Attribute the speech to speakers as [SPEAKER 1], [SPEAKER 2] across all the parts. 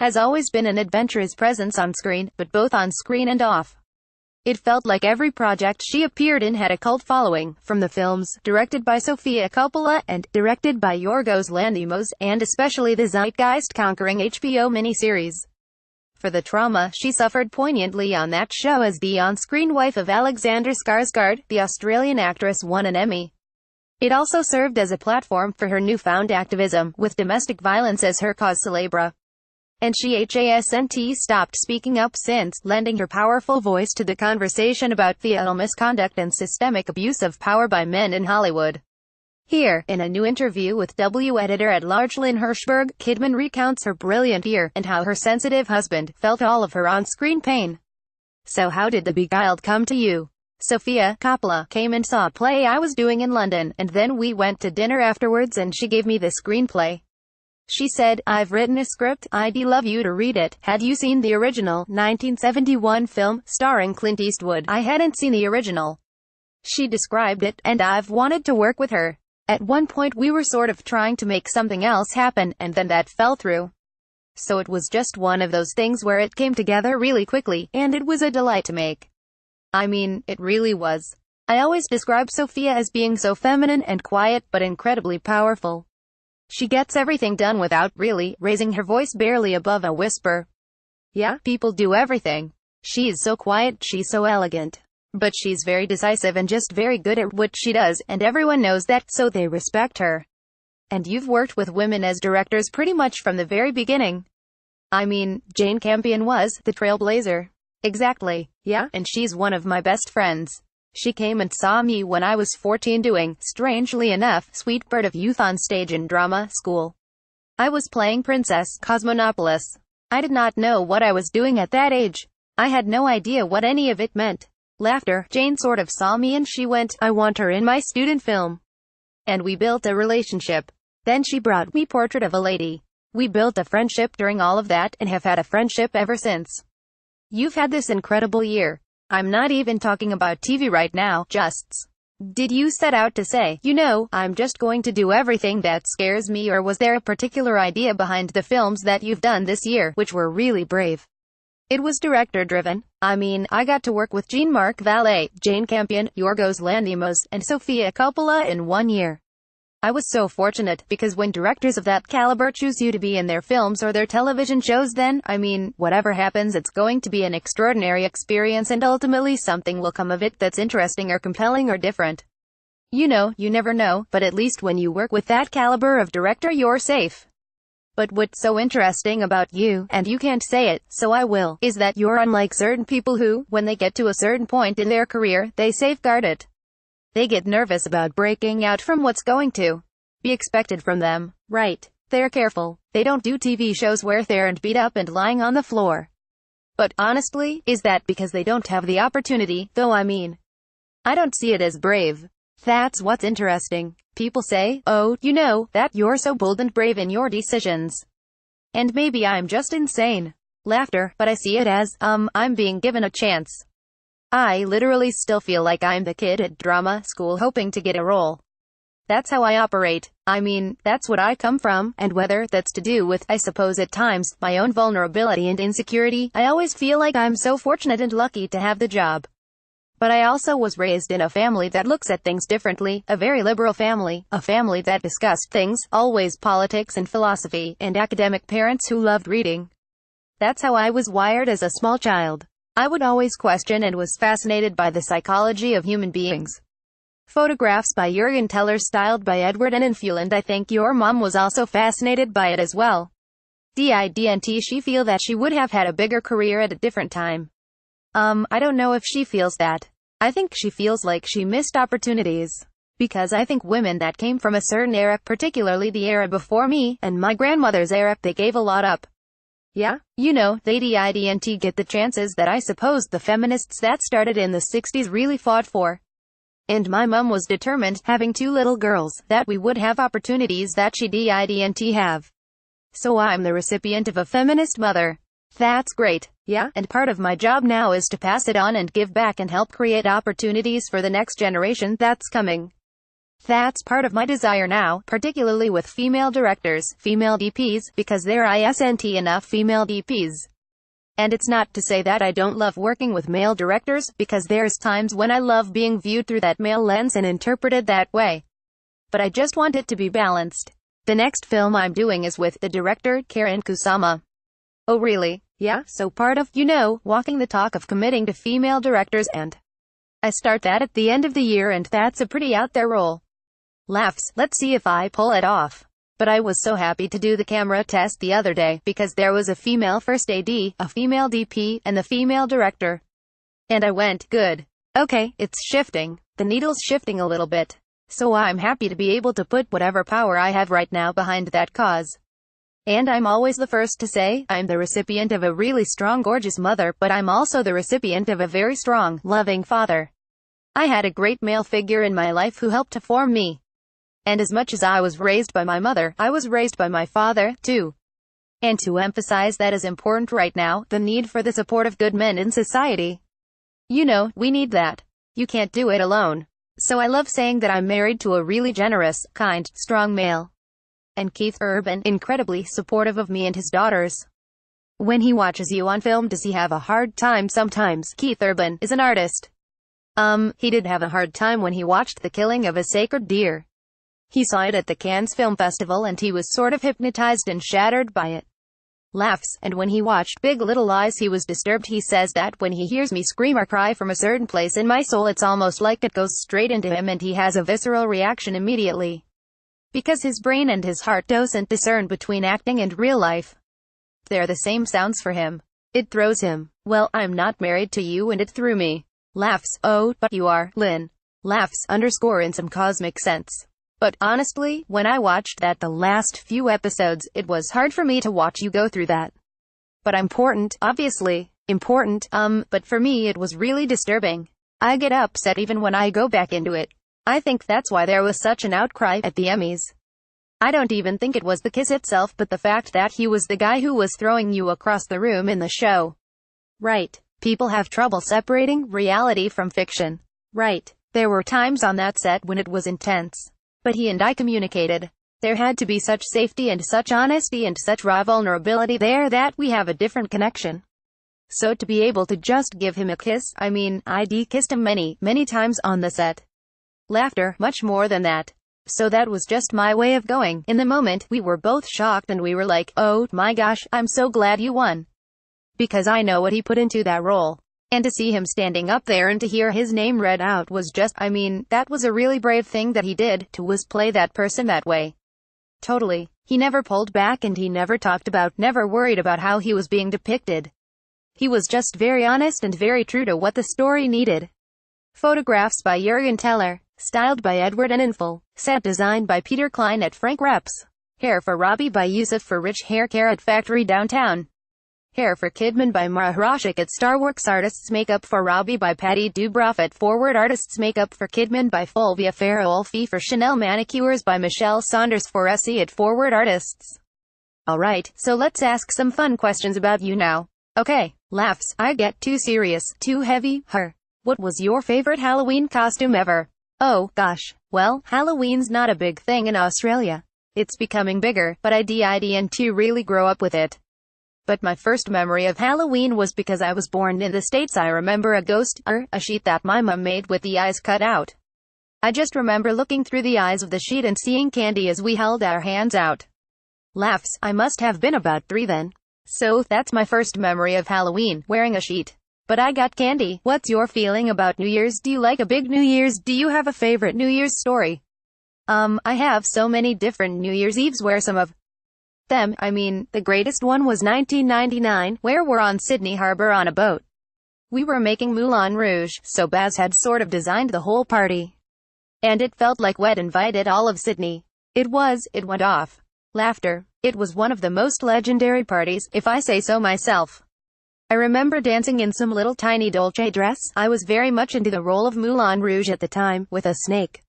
[SPEAKER 1] has always been an adventurous presence on screen, but both on screen and off. It felt like every project she appeared in had a cult following, from the films, directed by Sofia Coppola, and directed by Yorgos Lanthimos, and especially the zeitgeist-conquering HBO miniseries. For the trauma she suffered poignantly on that show as the on-screen wife of Alexander Skarsgård, the Australian actress won an Emmy. It also served as a platform for her newfound activism, with domestic violence as her cause célèbre. And she hasn't stopped speaking up since, lending her powerful voice to the conversation about fetal misconduct and systemic abuse of power by men in Hollywood. Here, in a new interview with W editor-at-large Lynn Hirschberg, Kidman recounts her brilliant year, and how her sensitive husband felt all of her on-screen pain. So how did The Beguiled come to you? Sofia Coppola came and saw a play I was doing in London, and then we went to dinner afterwards and she gave me the screenplay. She said, "I've written a script, I'd love you to read it. Had you seen the original, 1971 film, starring Clint Eastwood?" I hadn't seen the original. She described it, and I've wanted to work with her. At one point we were sort of trying to make something else happen, and then that fell through. So it was just one of those things where it came together really quickly, and it was a delight to make. I mean, it really was. I always describe Sofia as being so feminine and quiet, but incredibly powerful. She gets everything done without, really, raising her voice barely above a whisper. Yeah, people do everything. She's so quiet, she's so elegant. But she's very decisive and just very good at what she does, and everyone knows that, so they respect her. And you've worked with women as directors pretty much from the very beginning. I mean, Jane Campion was the trailblazer. Exactly. Yeah, and she's one of my best friends. She came and saw me when I was 14 doing, strangely enough, Sweet Bird of Youth on stage in drama school. I was playing Princess Cosmonopolis. I did not know what I was doing at that age. I had no idea what any of it meant. Laughter. Jane sort of saw me and she went, "I want her in my student film." And we built a relationship. Then she brought me Portrait of a Lady. We built a friendship during all of that, and have had a friendship ever since. You've had this incredible year. I'm not even talking about TV right now, just. Did you set out to say, I'm just going to do everything that scares me, or was there a particular idea behind the films that you've done this year, which were really brave? It was director-driven. I mean, I got to work with Jean-Marc Vallée, Jane Campion, Yorgos Lanthimos, and Sofia Coppola in 1 year. I was so fortunate, because when directors of that caliber choose you to be in their films or their television shows, then, whatever happens, it's going to be an extraordinary experience, and ultimately something will come of it that's interesting or compelling or different. You never know, but at least when you work with that caliber of director, you're safe. But what's so interesting about you, and you can't say it, so I will, is that you're unlike certain people who, when they get to a certain point in their career, they safeguard it. They get nervous about breaking out from what's going to be expected from them. Right. They're careful. They don't do TV shows where they're and beat up and lying on the floor. But, honestly, is that because they don't have the opportunity, though? I don't see it as brave. That's what's interesting. People say, "Oh, that you're so bold and brave in your decisions." And maybe I'm just insane. Laughter, but I see it as, I'm being given a chance. I literally still feel like I'm the kid at drama school hoping to get a role. That's how I operate. That's what I come from, and whether that's to do with, I suppose at times, my own vulnerability and insecurity, I always feel like I'm so fortunate and lucky to have the job. But I also was raised in a family that looks at things differently, a very liberal family, a family that discussed things, always politics and philosophy, and academic parents who loved reading. That's how I was wired as a small child. I would always question and was fascinated by the psychology of human beings. Photographs by Jürgen Teller styled by Edward Enninful, and I think your mom was also fascinated by it as well. Didn't she feel that she would have had a bigger career at a different time? I don't know if she feels that. I think she feels like she missed opportunities. Because I think women that came from a certain era, particularly the era before me, and my grandmother's era, they gave a lot up. Yeah, they didn't get the chances that I suppose the feminists that started in the 60s really fought for. And my mum was determined, having 2 little girls, that we would have opportunities that she didn't have. So I'm the recipient of a feminist mother. That's great. Yeah, and part of my job now is to pass it on and give back and help create opportunities for the next generation that's coming. That's part of my desire now, particularly with female directors, female DPs, because there isn't enough female DPs. And it's not to say that I don't love working with male directors, because there's times when I love being viewed through that male lens and interpreted that way. But I just want it to be balanced. The next film I'm doing is with the director, Karen Kusama. Oh really? Yeah, so part of, walking the talk of committing to female directors, and I start that at the end of the year, and that's a pretty out there role. Laughs. Let's see if I pull it off. But I was so happy to do the camera test the other day, because there was a female first AD, a female DP, and the female director. And I went, good. Okay, it's shifting. The needle's shifting a little bit. So I'm happy to be able to put whatever power I have right now behind that cause. And I'm always the first to say, I'm the recipient of a really strong, gorgeous mother, but I'm also the recipient of a very strong, loving father. I had a great male figure in my life who helped to form me. And as much as I was raised by my mother, I was raised by my father, too. And to emphasize that is important right now, the need for the support of good men in society. We need that. You can't do it alone. So I love saying that I'm married to a really generous, kind, strong male. And Keith Urban, incredibly supportive of me and his daughters. When he watches you on film, does he have a hard time sometimes? Keith Urban is an artist. He did have a hard time when he watched the killing of a sacred deer. He saw it at the Cannes Film Festival and he was sort of hypnotized and shattered by it. Laughs. And when he watched Big Little Lies, he was disturbed. He says that when he hears me scream or cry from a certain place in my soul, it's almost like it goes straight into him and he has a visceral reaction immediately. Because his brain and his heart doesn't discern between acting and real life. They're the same sounds for him. It throws him. Well, I'm not married to you and it threw me. Laughs. Oh, but you are, Lynn. Laughs. In some cosmic sense. But honestly, when I watched that the last few episodes, it was hard for me to watch you go through that. But important, obviously. Important, but for me it was really disturbing. I get upset even when I go back into it. I think that's why there was such an outcry at the Emmys. I don't even think it was the kiss itself, but the fact that he was the guy who was throwing you across the room in the show. Right. People have trouble separating reality from fiction. Right. There were times on that set when it was intense. But he and I communicated. There had to be such safety and such honesty and such raw vulnerability there that we have a different connection. So to be able to just give him a kiss, I kissed him many, many times on the set. Laughter, much more than that. So that was just my way of going. In the moment, we were both shocked and we were like, oh my gosh, I'm so glad you won. Because I know what he put into that role. And to see him standing up there and to hear his name read out was just, that was a really brave thing that he did, to play that person that way. Totally. He never pulled back and he never never worried about how he was being depicted. He was just very honest and very true to what the story needed. Photographs by Jürgen Teller. Styled by Edward Enninful. Set design by Peter Klein at Frank Reps. Hair for Robbie by Yusuf for Rich Hair Care at Factory Downtown. Hair for Kidman by Mara Hrashik at Starworks. Artists Makeup for Robbie by Patty Dubroff at Forward. Artists Makeup for Kidman by Fulvia Farolfi for Chanel. Manicures by Michelle Saunders for Essie at Forward Artists. Alright, so let's ask some fun questions about you now. Okay, laughs. I get too serious, too heavy. What was your favorite Halloween costume ever? Oh, gosh. Well, Halloween's not a big thing in Australia. It's becoming bigger, but I didn't really grow up with it. But my first memory of Halloween was because I was born in the States. I remember a ghost, a sheet that my mom made with the eyes cut out. I just remember looking through the eyes of the sheet and seeing candy as we held our hands out. Laughs. I must have been about 3 then. So, that's my first memory of Halloween, wearing a sheet. But I got candy. What's your feeling about New Year's? Do you like a big New Year's? Do you have a favorite New Year's story? I have so many different New Year's Eves where some of them, the greatest one was 1999, where we're on Sydney Harbour on a boat. We were making Moulin Rouge, so Baz had sort of designed the whole party. And it felt like we'd invited all of Sydney. It went off. Laughter. It was one of the most legendary parties, if I say so myself. I remember dancing in some little tiny Dolce dress. I was very much into the role of Moulin Rouge at the time, with a snake.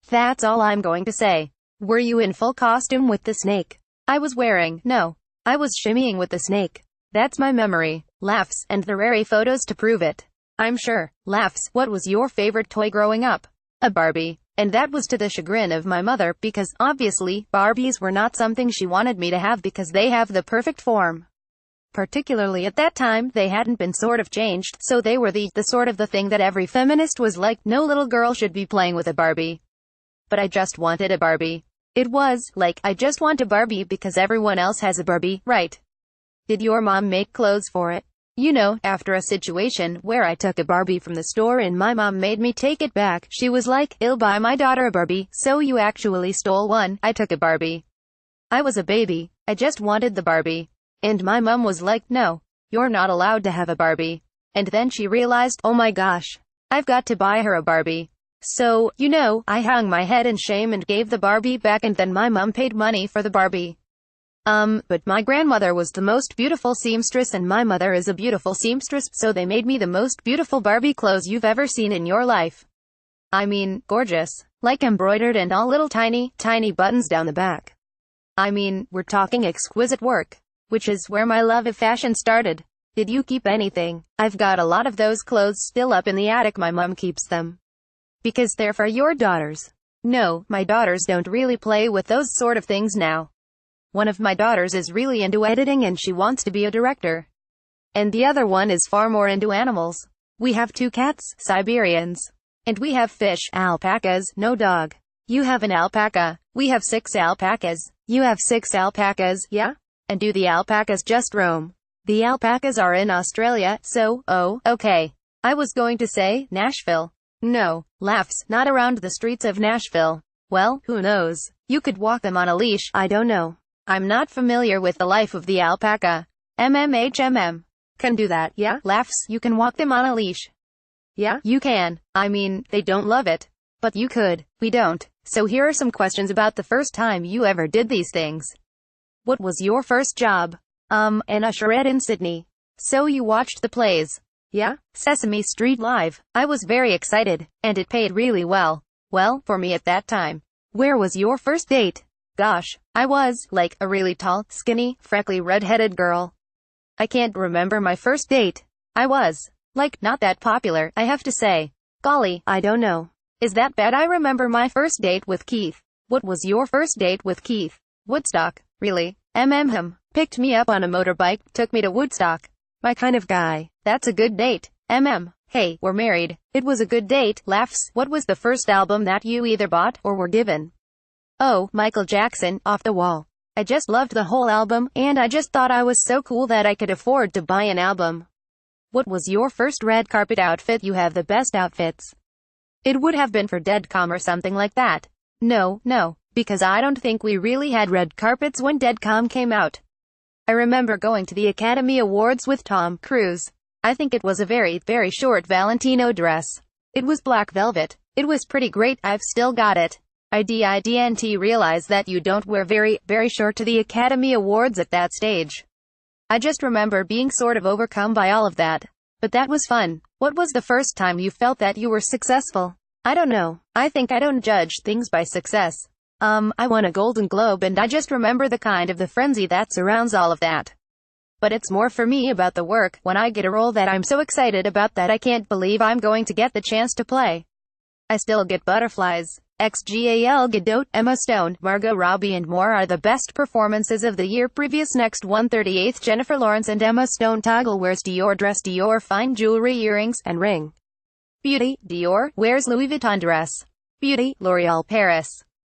[SPEAKER 1] That's all I'm going to say. Were you in full costume with the snake? I was shimmying with the snake. That's my memory. Laughs, and there are photos to prove it. I'm sure. Laughs. What was your favorite toy growing up? A Barbie. And that was to the chagrin of my mother, because, obviously, Barbies were not something she wanted me to have because they have the perfect form. Particularly at that time, they hadn't been sort of changed, so they were the sort of the thing that every feminist was like, no little girl should be playing with a Barbie. But I just wanted a Barbie. It was, like, I just want a Barbie because everyone else has a Barbie, right? Did your mom make clothes for it? You know, after a situation where I took a Barbie from the store and my mom made me take it back, she was like, "I'll buy my daughter a Barbie." So you actually stole one. I took a Barbie. I was a baby. I just wanted the Barbie. And my mom was like, "No, you're not allowed to have a Barbie." And then she realized, oh my gosh, I've got to buy her a Barbie. So, you know, I hung my head in shame and gave the Barbie back, and then my mom paid money for the Barbie. But my grandmother was the most beautiful seamstress and my mother is a beautiful seamstress, so they made me the most beautiful Barbie clothes you've ever seen in your life. I mean, gorgeous. Like embroidered and all little tiny buttons down the back. I mean, we're talking exquisite work. Which is where my love of fashion started. Did you keep anything? I've got a lot of those clothes still up in the attic. My mom keeps them. Because they're for your daughters. No, my daughters don't really play with those sort of things now. One of my daughters is really into editing and she wants to be a director. And the other one is far more into animals. We have 2 cats, Siberians. And we have fish, alpacas, no dog. You have an alpaca. We have 6 alpacas. You have 6 alpacas, yeah? And do the alpacas just roam? The alpacas are in Australia, so, oh, okay. I was going to say, Nashville. No, laughs, not around the streets of Nashville. Well, who knows? You could walk them on a leash, I don't know. I'm not familiar with the life of the alpaca. MMHMM. Can do that, yeah? Laughs, you can walk them on a leash. Yeah, you can. I mean, they don't love it. But you could. We don't. So here are some questions about the first time you ever did these things. What was your first job? An usherette in Sydney. So you watched the plays. Yeah? Sesame Street Live. I was very excited. And it paid really well. Well, for me at that time. Where was your first date? Gosh, I was, like, a really tall, skinny, freckly red-headed girl. I can't remember my first date. I was, like, not that popular, I have to say. Golly, I don't know. Is that bad? I remember my first date with Keith. What was your first date with Keith? Woodstock. Really? Him. Picked me up on a motorbike, took me to Woodstock. My kind of guy. That's a good date. Hey, we're married. It was a good date. Laughs. What was the first album that you either bought or were given? Oh, Michael Jackson, Off the Wall. I just loved the whole album, and I just thought I was so cool that I could afford to buy an album. What was your first red carpet outfit? You have the best outfits. It would have been for Deadcom or something like that. No, because I don't think we really had red carpets when Deadcom came out. I remember going to the Academy Awards with Tom Cruise. I think it was a very, very short Valentino dress. It was black velvet. It was pretty great. I've still got it. I didn't realize that you don't wear very, very short to the Academy Awards at that stage. I just remember being sort of overcome by all of that. But that was fun. What was the first time you felt that you were successful? I don't know. I think I don't judge things by success. I won a Golden Globe and I just remember the kind of the frenzy that surrounds all of that. But it's more for me about the work, when I get a role that I'm so excited about that I can't believe I'm going to get the chance to play. I still get butterflies. Gal Gadot, Emma Stone, Margot Robbie and more are the best performances of the year previous. Next 138th Jennifer Lawrence and Emma Stone toggle wears Dior dress, Dior fine jewelry, earrings, and ring. Beauty, Dior, wears Louis Vuitton dress. Beauty, L'Oreal Paris.